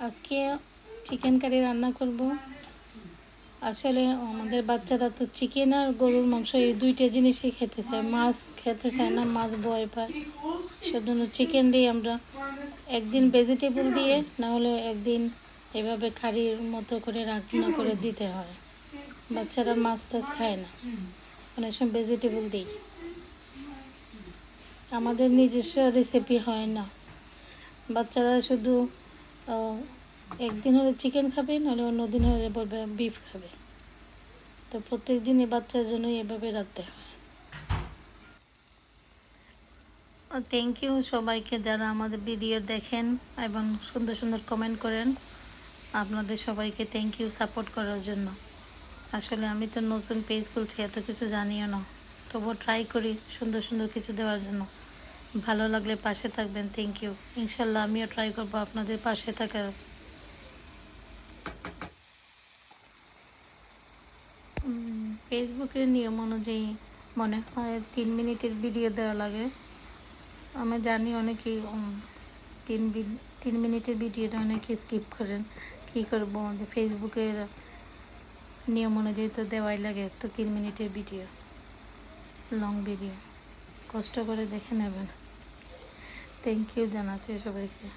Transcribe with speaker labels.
Speaker 1: আজকে chicken curry রান্না করব। আসলে আমাদের বাচ্চারা তো চিকেন আর গরুর মাংস এই দুইটা জিনিসই খেতে চায়, মাছ খেতে চায় না, মাছ ভয় পায়। সেজন্য চিকেন দিয়ে আমরা একদিন ভেজিটেবল দিয়ে, না হলে একদিন এভাবে কারির মতো করে রান্না করে দিতে হয়। বাচ্চারা মাছ টাছ খায় না, অনেক সময় ভেজিটেবল দিই। আমাদের নিজস্ব রেসিপি হয় না, বাচ্চারা শুধু একদিন হলে চিকেন খাবে, নাহলে অন্যদিন হলে বলবে বিফ খাবে। তো প্রত্যেক দিনই বাচ্চার জন্যই এভাবে রাখতে হয়। থ্যাংক ইউ সবাইকে যারা আমাদের ভিডিও দেখেন এবং সুন্দর সুন্দর কমেন্ট করেন। আপনাদের সবাইকে থ্যাংক ইউ সাপোর্ট করার জন্য। আসলে আমি তো নতুন পেজ খুলছি, এত কিছু জানিও না, তবুও ট্রাই করি সুন্দর সুন্দর কিছু দেওয়ার জন্য। ভালো লাগলে পাশে থাকবেন। Thank you. ইনশাল্লাহ আমিও ট্রাই করবো আপনাদের পাশে থাকার। ফেসবুকের নিয়ম অনুযায়ী মনে হয় 3 মিনিটের ভিডিও দেওয়া লাগে। আমি জানি অনেকেই 3 মিনিটের ভিডিওটা অনেকে স্কিপ করেন। কী করবো, যে ফেসবুকের নিয়ম অনুযায়ী তো দেওয়াই লাগে, তো 3 মিনিটের ভিডিও, লং ভিডিও, কষ্ট করে দেখে নেবেন। থ্যাংক ইউ জানাচ্ছি সবাইকে।